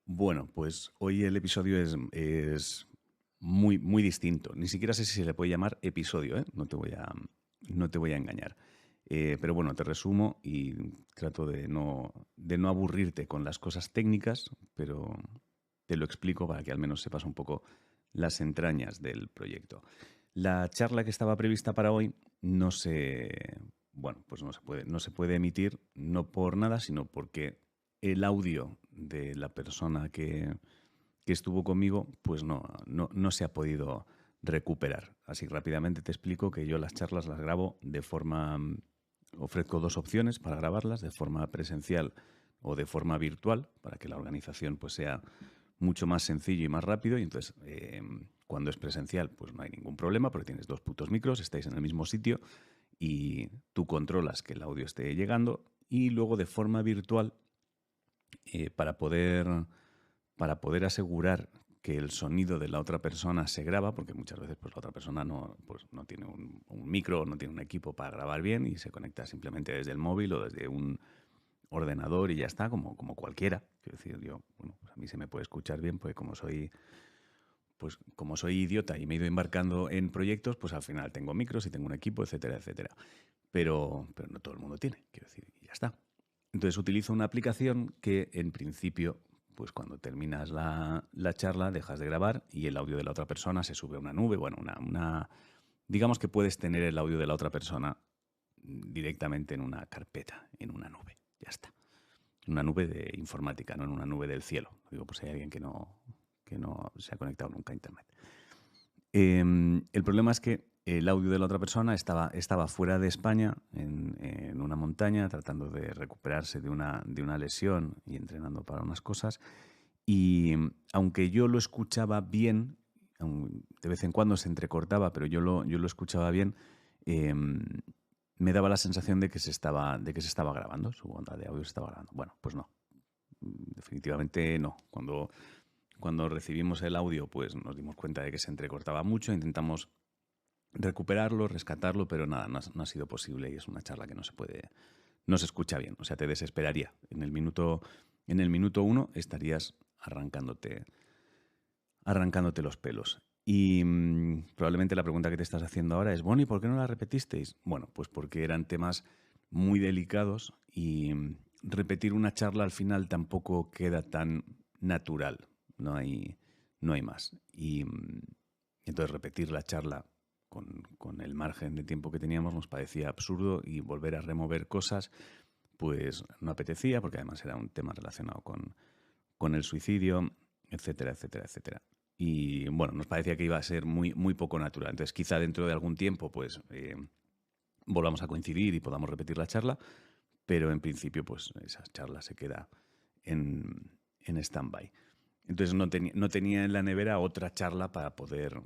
Bueno, pues hoy el episodio es muy distinto. Ni siquiera sé si se le puede llamar episodio, ¿eh? No te voy a engañar. Pero bueno, te resumo y trato de no aburrirte con las cosas técnicas, pero te lo explico para que al menos sepas un poco las entrañas del proyecto. La charla que estaba prevista para hoy no se, bueno, pues no se puede emitir, no por nada, sino porque el audio de la persona que estuvo conmigo, pues no se ha podido recuperar. Así que rápidamente te explico que yo las charlas las grabo de forma, ofrezco dos opciones para grabarlas, de forma presencial o de forma virtual, para que la organización pues sea mucho más sencillo y más rápido. Y entonces, cuando es presencial, pues no hay ningún problema, porque tienes dos putos micros, estáis en el mismo sitio y tú controlas que el audio esté llegando. Y luego de forma virtual, eh, para poder, para poder asegurar que el sonido de la otra persona se graba, porque muchas veces pues, la otra persona no tiene un micro, no tiene un equipo para grabar bien y se conecta simplemente desde el móvil o desde un ordenador y ya está, como cualquiera. Quiero decir, yo, bueno, pues a mí se me puede escuchar bien, pues como soy idiota y me he ido embarcando en proyectos, pues al final tengo micros y tengo un equipo, etcétera, etcétera. Pero no todo el mundo tiene, quiero decir, y ya está. Entonces utilizo una aplicación que en principio, pues cuando terminas la charla, dejas de grabar y el audio de la otra persona se sube a una nube. Bueno, digamos que puedes tener el audio de la otra persona directamente en una carpeta, en una nube. Ya está. En una nube de informática, no en una nube del cielo. Lo digo por si hay alguien que no se ha conectado nunca a Internet. El problema es que el audio de la otra persona estaba fuera de España, en una montaña, tratando de recuperarse de una lesión y entrenando para unas cosas. Y aunque yo lo escuchaba bien, de vez en cuando se entrecortaba, pero yo lo escuchaba bien, em, me daba la sensación de que se estaba grabando, su onda de audio se estaba grabando. Bueno, pues no, definitivamente no. Cuando recibimos el audio, pues nos dimos cuenta de que se entrecortaba mucho, intentamos recuperarlo, rescatarlo, pero nada, no ha sido posible y es una charla que no se escucha bien. O sea, te desesperaría. En el minuto uno estarías arrancándote los pelos. Y probablemente la pregunta que te estás haciendo ahora es, bueno, ¿y por qué no la repetisteis? Bueno, pues porque eran temas muy delicados y repetir una charla al final tampoco queda tan natural. No hay más. Y entonces repetir la charla con el margen de tiempo que teníamos nos parecía absurdo y volver a remover cosas pues no apetecía porque además era un tema relacionado con el suicidio, etcétera, etcétera, etcétera. Y bueno, nos parecía que iba a ser muy poco natural. Entonces quizá dentro de algún tiempo pues volvamos a coincidir y podamos repetir la charla, pero en principio pues esa charla se queda en stand-by. Entonces no tenía en la nevera otra charla para poder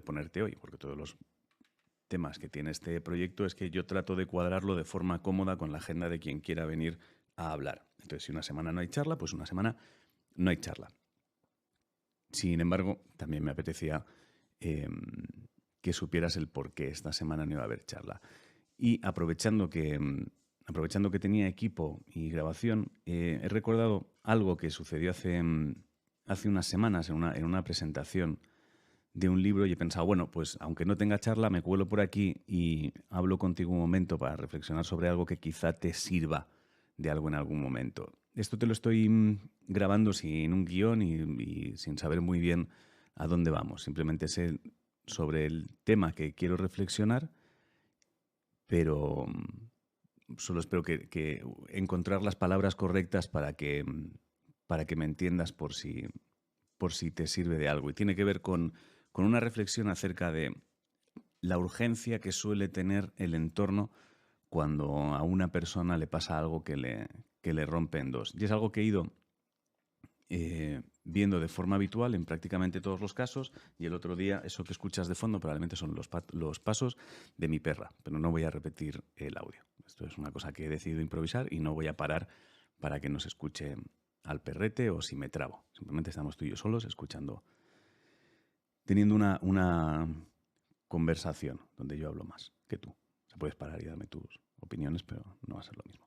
ponerte hoy, porque todos los temas que tiene este proyecto es que yo trato de cuadrarlo de forma cómoda con la agenda de quien quiera venir a hablar. Entonces, si una semana no hay charla, pues una semana no hay charla. Sin embargo, también me apetecía eh, que supieras el por qué esta semana no iba a haber charla. Y aprovechando que tenía equipo y grabación, he recordado algo que sucedió hace unas semanas en una presentación de un libro y he pensado, bueno, pues aunque no tenga charla, me cuelo por aquí y hablo contigo un momento para reflexionar sobre algo que quizá te sirva de algo en algún momento. Esto te lo estoy grabando sin un guión y sin saber muy bien a dónde vamos. Simplemente sé sobre el tema que quiero reflexionar, pero solo espero que encontrar las palabras correctas para que me entiendas por si te sirve de algo. Y tiene que ver con una reflexión acerca de la urgencia que suele tener el entorno cuando a una persona le pasa algo que le rompe en dos. Y es algo que he ido viendo de forma habitual en prácticamente todos los casos, y el otro día eso que escuchas de fondo probablemente son los pasos de mi perra, pero no voy a repetir el audio. Esto es una cosa que he decidido improvisar y no voy a parar para que no se escuche al perrete o si me trabo. Simplemente estamos tú y yo solos escuchando, teniendo una conversación donde yo hablo más que tú. O sea, puedes parar y darme tus opiniones, pero no va a ser lo mismo.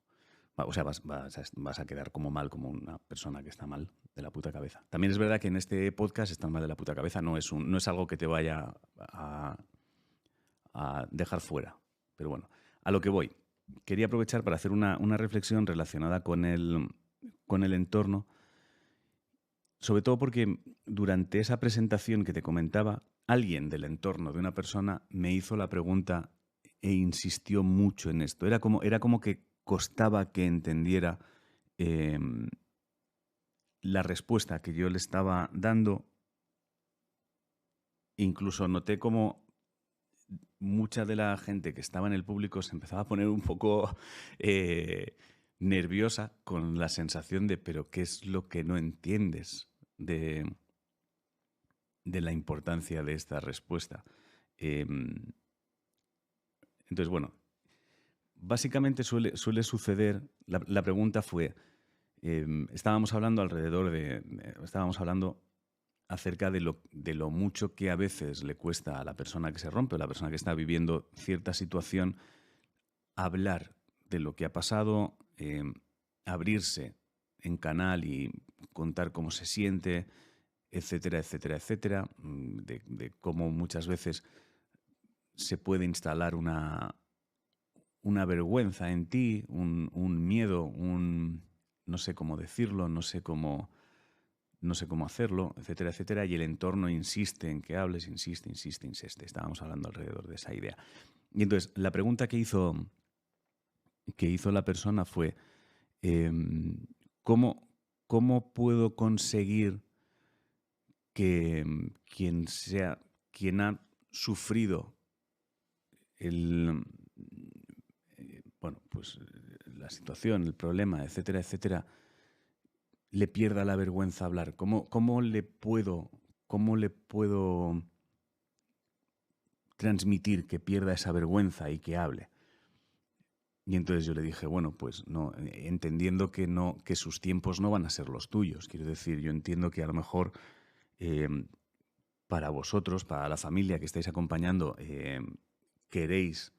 O sea, vas a quedar como mal, como una persona que está mal de la puta cabeza. También es verdad que en este podcast estar mal de la puta cabeza no es algo que te vaya a dejar fuera. Pero bueno, a lo que voy. Quería aprovechar para hacer una reflexión relacionada con el entorno, sobre todo porque durante esa presentación que te comentaba, alguien del entorno de una persona me hizo la pregunta e insistió mucho en esto. Era como que costaba que entendiera em, la respuesta que yo le estaba dando. Incluso noté como mucha de la gente que estaba en el público se empezaba a poner un poco nerviosa con la sensación de, pero ¿qué es lo que no entiendes de la importancia de esta respuesta? Em, entonces, bueno, básicamente suele suceder, la pregunta fue, estábamos hablando estábamos hablando acerca de lo mucho que a veces le cuesta a la persona que se rompe, o la persona que está viviendo cierta situación, hablar de lo que ha pasado, abrirse en canal y contar cómo se siente, etcétera, etcétera, etcétera, de cómo muchas veces se puede instalar una vergüenza en ti, un miedo, no sé cómo decirlo, no sé cómo hacerlo, etcétera, etcétera, y el entorno insiste en que hables, insiste, insiste, insiste. Estábamos hablando alrededor de esa idea. Y entonces, la pregunta que hizo la persona fue, em, ¿cómo, cómo puedo conseguir que quien ha sufrido el, bueno, pues la situación, el problema, etcétera, etcétera, le pierda la vergüenza a hablar? ¿Cómo le puedo transmitir que pierda esa vergüenza y que hable? Y entonces yo le dije, bueno, pues no, entendiendo que no, que sus tiempos no van a ser los tuyos. Quiero decir, yo entiendo que a lo mejor eh, para vosotros, para la familia que estáis acompañando, queréis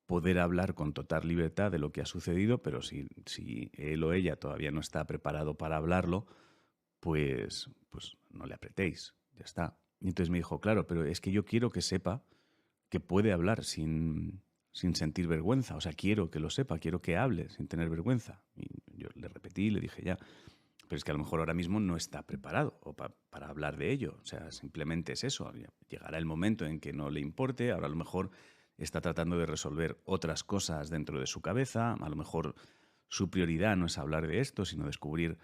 poder hablar con total libertad de lo que ha sucedido, pero si él o ella todavía no está preparado para hablarlo, pues no le apretéis, ya está. Y entonces me dijo, claro, pero es que yo quiero que sepa que puede hablar sin sentir vergüenza. O sea, quiero que lo sepa, quiero que hable sin tener vergüenza. Y yo le repetí, le dije ya, pero es que a lo mejor ahora mismo no está preparado para hablar de ello. O sea, simplemente es eso. Llegará el momento en que no le importe. Ahora a lo mejor está tratando de resolver otras cosas dentro de su cabeza. A lo mejor su prioridad no es hablar de esto, sino descubrir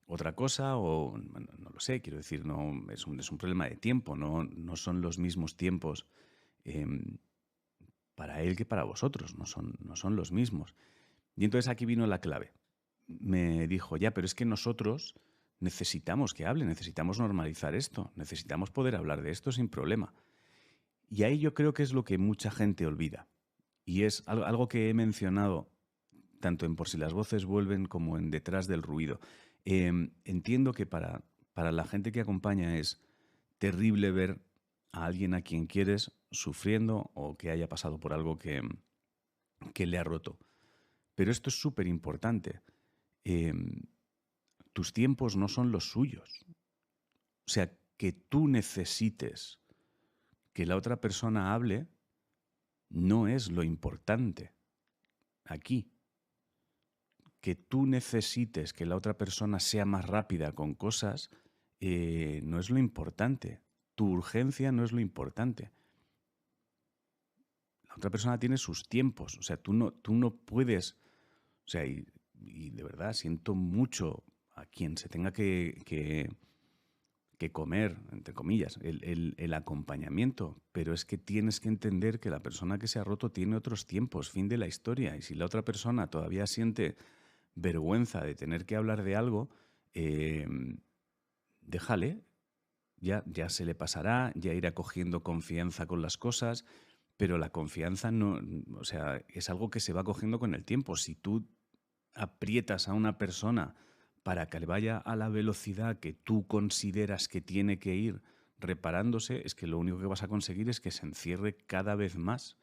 otra cosa o bueno, no lo sé, quiero decir, no es un problema de tiempo, no son los mismos tiempos em, para él que para vosotros, no son los mismos. Y entonces aquí vino la clave. Me dijo, ya, pero es que nosotros necesitamos que hable, necesitamos normalizar esto, necesitamos poder hablar de esto sin problema. Y ahí yo creo que es lo que mucha gente olvida. Y es algo que he mencionado tanto en Por si las voces vuelven como en Detrás del ruido. Entiendo que para la gente que acompaña es terrible ver a alguien a quien quieres sufriendo o que haya pasado por algo que le ha roto. Pero esto es súper importante. Tus tiempos no son los suyos. O sea, que tú necesites que la otra persona hable no es lo importante aquí. Que tú necesites que la otra persona sea más rápida con cosas no es lo importante. Tu urgencia no es lo importante. La otra persona tiene sus tiempos. O sea, tú no puedes. O sea, y de verdad siento mucho a quien se tenga que comer, entre comillas, el acompañamiento, pero es que tienes que entender que la persona que se ha roto tiene otros tiempos, fin de la historia, y si la otra persona todavía siente vergüenza de tener que hablar de algo, eh, déjale, ya se le pasará, ya irá cogiendo confianza con las cosas, pero la confianza no, o sea, es algo que se va cogiendo con el tiempo. Si tú aprietas a una persona para que vaya a la velocidad que tú consideras que tiene que ir reparándose, es que lo único que vas a conseguir es que se encierre cada vez más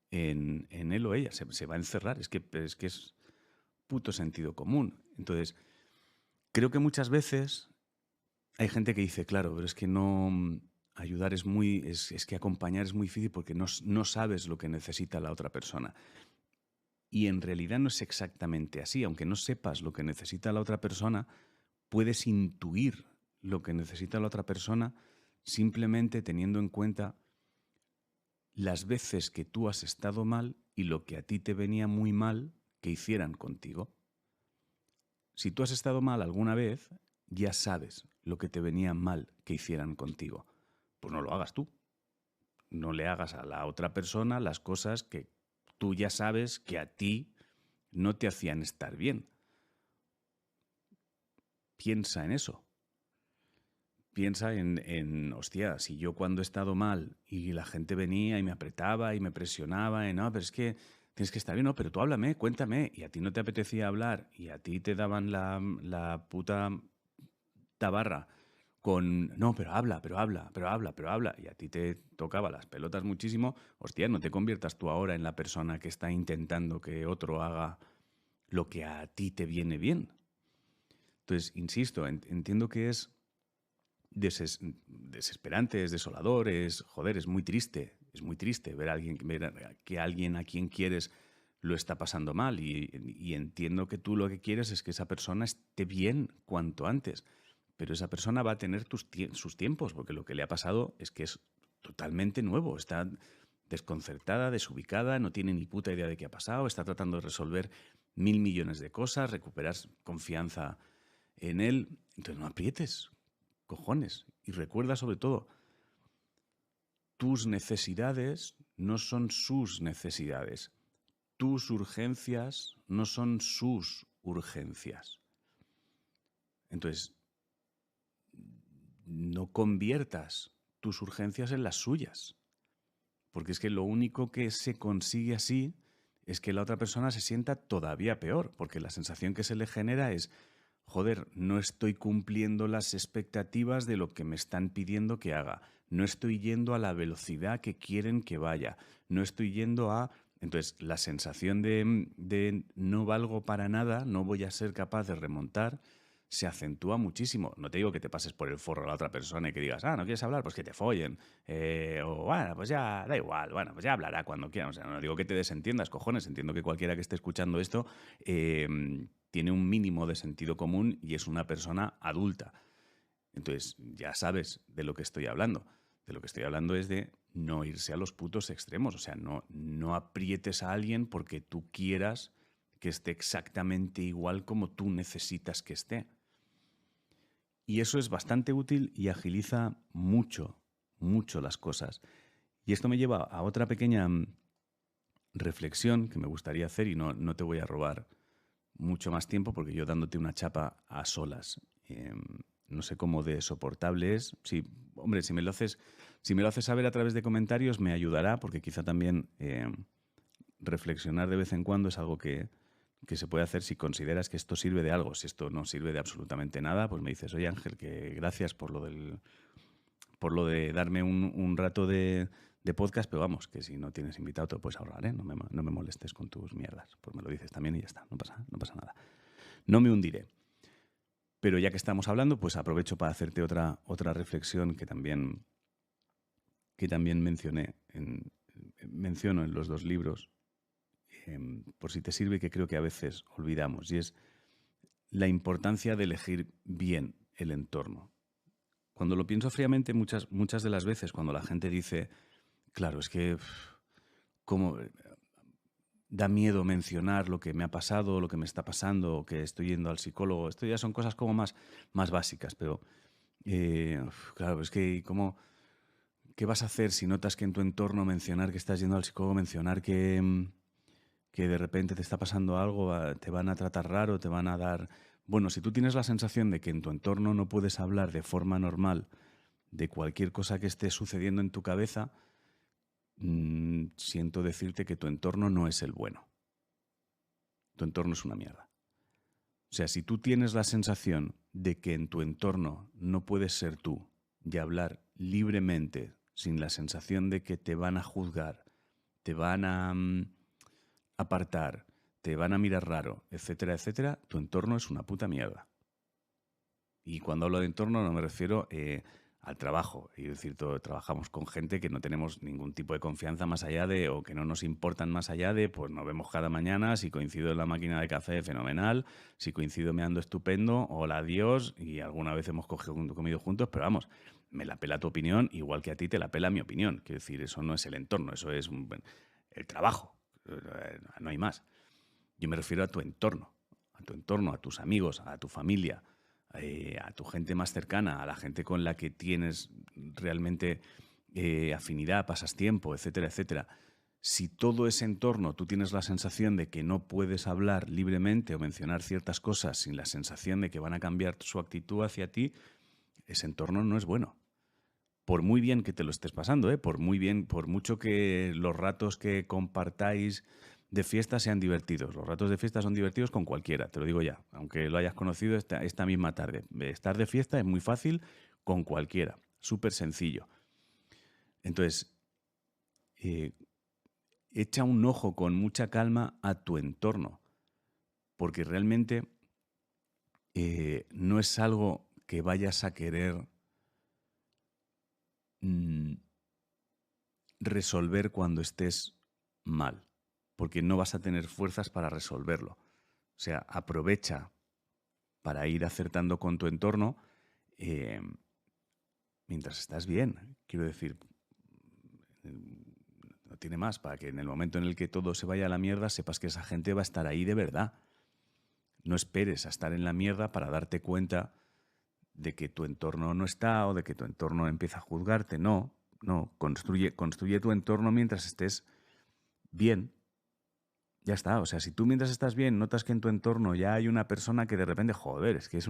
en él o ella. Se va a encerrar. Es que es puto sentido común. Entonces, creo que muchas veces hay gente que dice, claro, pero es que no ayudar es que acompañar es muy difícil porque no sabes lo que necesita la otra persona. Y en realidad no es exactamente así. Aunque no sepas lo que necesita la otra persona, puedes intuir lo que necesita la otra persona simplemente teniendo en cuenta las veces que tú has estado mal y lo que a ti te venía muy mal que hicieran contigo. Si tú has estado mal alguna vez, ya sabes lo que te venía mal que hicieran contigo. Pues no lo hagas tú. No le hagas a la otra persona las cosas que tú ya sabes que a ti no te hacían estar bien. Piensa en eso. Piensa hostia, si yo cuando he estado mal y la gente venía y me apretaba y me presionaba, y no, pero es que tienes que estar bien, no, pero tú háblame, cuéntame, y a ti no te apetecía hablar y a ti te daban la puta tabarra con, no, pero habla, pero habla, pero habla, pero habla, y a ti te tocaba las pelotas muchísimo, hostia, no te conviertas tú ahora en la persona que está intentando que otro haga lo que a ti te viene bien. Entonces, insisto, entiendo que es desesperante, es desolador, joder, es muy triste ver que alguien a quien quieres lo está pasando mal y entiendo que tú lo que quieres es que esa persona esté bien cuanto antes, pero esa persona va a tener sus tiempos, porque lo que le ha pasado es que es totalmente nuevo, está desconcertada, desubicada, no tiene ni puta idea de qué ha pasado, está tratando de resolver 1.000 millones de cosas, recuperar confianza en él. Entonces no aprietes, cojones. Y recuerda sobre todo, tus necesidades no son sus necesidades. Tus urgencias no son sus urgencias. Entonces, no conviertas tus urgencias en las suyas. Porque es que lo único que se consigue así es que la otra persona se sienta todavía peor. Porque la sensación que se le genera es, joder, no estoy cumpliendo las expectativas de lo que me están pidiendo que haga. No estoy yendo a la velocidad que quieren que vaya. No estoy yendo a... Entonces, la sensación de no valgo para nada, no voy a ser capaz de remontar, se acentúa muchísimo. No te digo que te pases por el forro a la otra persona y que digas, ¿no quieres hablar? Pues que te follen. O bueno, pues ya da igual, bueno, pues ya hablará cuando quiera. O sea, no digo que te desentiendas, cojones. Entiendo que cualquiera que esté escuchando esto tiene un mínimo de sentido común y es una persona adulta. Entonces, ya sabes de lo que estoy hablando. De lo que estoy hablando es de no irse a los putos extremos. O sea, no aprietes a alguien porque tú quieras que esté exactamente igual como tú necesitas que esté. Y eso es bastante útil y agiliza mucho, mucho las cosas. Y esto me lleva a otra pequeña reflexión que me gustaría hacer y no te voy a robar mucho más tiempo porque yo dándote una chapa a solas. No sé cómo de soportable es. Sí, hombre, si me lo haces saber a través de comentarios me ayudará porque quizá también reflexionar de vez en cuando es algo que se puede hacer si consideras que esto sirve de algo. Si esto no sirve de absolutamente nada, pues me dices, oye Ángel, que gracias por lo de darme un rato de podcast, pero vamos, que si no tienes invitado te lo puedes ahorrar, ¿eh? No me molestes con tus mierdas. Pues me lo dices también y ya está, no pasa nada. No me hundiré. Pero ya que estamos hablando, pues aprovecho para hacerte otra reflexión que también menciono en los dos libros, por si te sirve, que creo que a veces olvidamos, y es la importancia de elegir bien el entorno. Cuando lo pienso fríamente, muchas de las veces cuando la gente dice, claro, es que como da miedo mencionar lo que me ha pasado, lo que me está pasando, o que estoy yendo al psicólogo, esto ya son cosas como más básicas, pero claro, es que ¿qué vas a hacer si notas que en tu entorno mencionar que estás yendo al psicólogo, mencionar que de repente te está pasando algo, te van a tratar raro, te van a dar... Bueno, si tú tienes la sensación de que en tu entorno no puedes hablar de forma normal de cualquier cosa que esté sucediendo en tu cabeza, siento decirte que tu entorno no es el bueno. Tu entorno es una mierda. O sea, si tú tienes la sensación de que en tu entorno no puedes ser tú y hablar libremente sin la sensación de que te van a juzgar, te van a apartar, te van a mirar raro, etcétera, etcétera, tu entorno es una puta mierda. Y cuando hablo de entorno no me refiero al trabajo. Es decir, trabajamos con gente que no tenemos ningún tipo de confianza más allá de, o que no nos importan más allá de, pues nos vemos cada mañana, si coincido en la máquina de café, fenomenal, si coincido me ando estupendo, hola, adiós, y alguna vez hemos comido juntos, pero vamos, me la pela tu opinión, igual que a ti te la pela mi opinión. Quiero decir, eso no es el entorno, eso es el trabajo, no hay más. Yo me refiero a tu entorno, a tus amigos, a tu familia, a tu gente más cercana, a la gente con la que tienes realmente afinidad, pasas tiempo, etcétera, etcétera. Si todo ese entorno tú tienes la sensación de que no puedes hablar libremente o mencionar ciertas cosas sin la sensación de que van a cambiar su actitud hacia ti, ese entorno no es bueno. Por muy bien que te lo estés pasando, por muy bien, por mucho que los ratos que compartáis de fiesta sean divertidos. Los ratos de fiesta son divertidos con cualquiera, te lo digo ya, aunque lo hayas conocido esta misma tarde. Estar de fiesta es muy fácil con cualquiera, súper sencillo. Entonces, echa un ojo con mucha calma a tu entorno, porque realmente no es algo que vayas a querer resolver cuando estés mal, porque no vas a tener fuerzas para resolverlo. O sea, aprovecha para ir acertando con tu entorno mientras estás bien. Quiero decir, no tiene más, para que en el momento en el que todo se vaya a la mierda sepas que esa gente va a estar ahí de verdad. No esperes a estar en la mierda para darte cuenta de que tu entorno no está o de que tu entorno empieza a juzgarte. No, construye tu entorno mientras estés bien. Ya está, o sea, si tú mientras estás bien notas que en tu entorno ya hay una persona que de repente, joder, es que es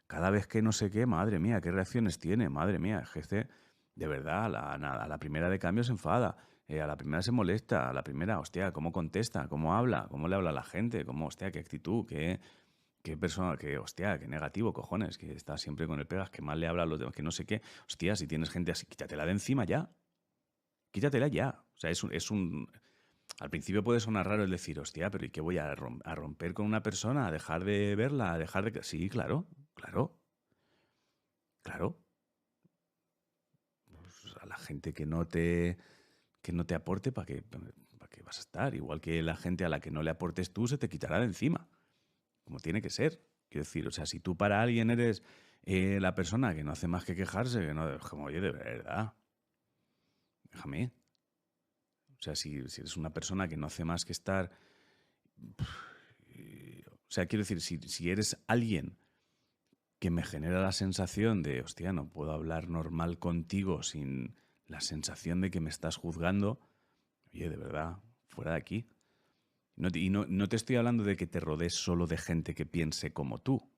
cada vez que no sé qué, madre mía, qué reacciones tiene, madre mía, es que de verdad, a la primera de cambio se enfada, a la primera se molesta, a la primera, hostia, cómo contesta, cómo habla, cómo le habla a la gente, cómo, hostia, qué actitud, qué persona, hostia, qué negativo, cojones, que está siempre con el pegas, que mal le habla a los demás, que no sé qué, hostia, si tienes gente así, quítatela de encima ya, quítatela ya, o sea, al principio puede sonar raro el decir, hostia, pero ¿y qué voy a romper con una persona? ¿A dejar de verla? ¿A dejar de...? Sí, claro, claro, claro. Pues a la gente que no te aporte, ¿para qué vas a estar? Igual que la gente a la que no le aportes tú se te quitará de encima, como tiene que ser. Quiero decir, o sea, si tú para alguien eres la persona que no hace más que quejarse, que no, como, oye, de verdad, déjame. O sea, si eres una persona que no hace más que estar... O sea, quiero decir, si eres alguien que me genera la sensación de, hostia, no puedo hablar normal contigo sin la sensación de que me estás juzgando, oye, de verdad, fuera de aquí. No te estoy hablando de que te rodees solo de gente que piense como tú.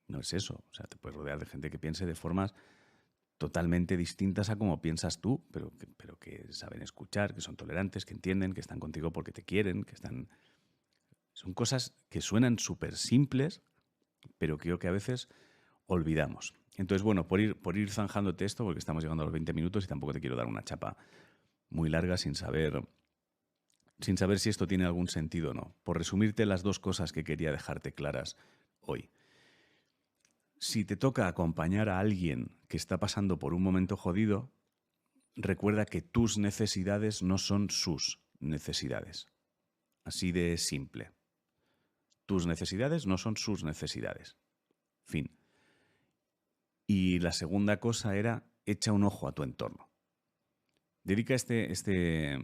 No es eso. O sea, te puedes rodear de gente que piense de formas totalmente distintas a como piensas tú, pero que saben escuchar, que son tolerantes, que entienden, que están contigo porque te quieren, que están... Son cosas que suenan súper simples, pero creo que a veces olvidamos. Entonces, bueno, por ir zanjándote esto, porque estamos llegando a los 20 minutos y tampoco te quiero dar una chapa muy larga sin saber si esto tiene algún sentido o no. Por resumirte las dos cosas que quería dejarte claras hoy. Si te toca acompañar a alguien que está pasando por un momento jodido, recuerda que tus necesidades no son sus necesidades. Así de simple. Tus necesidades no son sus necesidades. Fin. Y la segunda cosa era, echa un ojo a tu entorno. Dedica este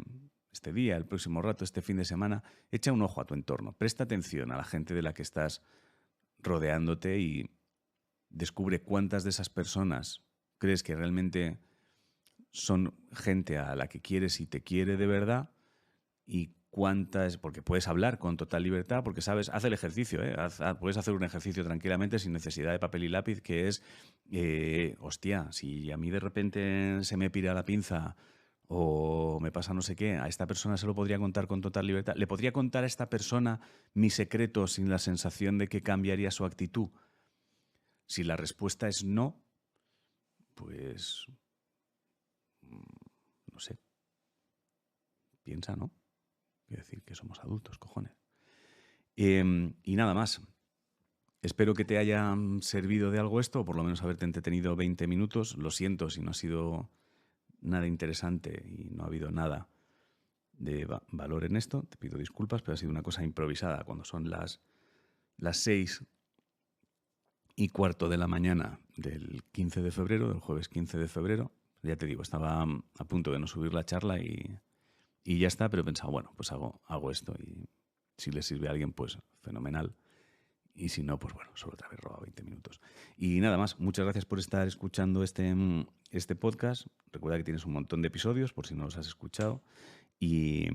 día, el próximo rato, este fin de semana, echa un ojo a tu entorno. Presta atención a la gente de la que estás rodeándote y descubre cuántas de esas personas crees que realmente son gente a la que quieres y te quiere de verdad y cuántas, porque puedes hablar con total libertad, porque sabes, haz el ejercicio, puedes hacer un ejercicio tranquilamente sin necesidad de papel y lápiz, que es, hostia, si a mí de repente se me pira la pinza o me pasa no sé qué, a esta persona se lo podría contar con total libertad. ¿Le podría contar a esta persona mi secreto sin la sensación de que cambiaría su actitud? Si la respuesta es no, pues no sé, piensa, ¿no? Quiero decir que somos adultos, cojones. Y nada más. Espero que te haya servido de algo esto, o por lo menos haberte entretenido 20 minutos. Lo siento si no ha sido nada interesante y no ha habido nada de valor en esto. Te pido disculpas, pero ha sido una cosa improvisada cuando son las 6:15 de la mañana del 15 de febrero, del jueves 15 de febrero. Ya te digo, estaba a punto de no subir la charla y ya está, pero he pensado, bueno, pues hago esto y si le sirve a alguien, pues fenomenal. Y si no, pues bueno, solo otra vez robado 20 minutos. Y nada más, muchas gracias por estar escuchando este podcast. Recuerda que tienes un montón de episodios, por si no los has escuchado. Y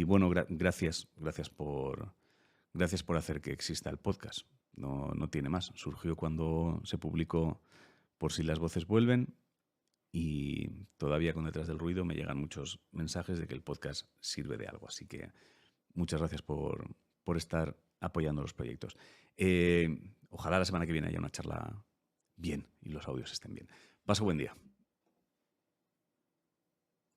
bueno, gracias por hacer que exista el podcast. No tiene más. Surgió cuando se publicó Por si las voces vuelven y todavía con Detrás del ruido me llegan muchos mensajes de que el podcast sirve de algo. Así que muchas gracias por estar apoyando los proyectos. Ojalá la semana que viene haya una charla bien y los audios estén bien. Pasa buen día.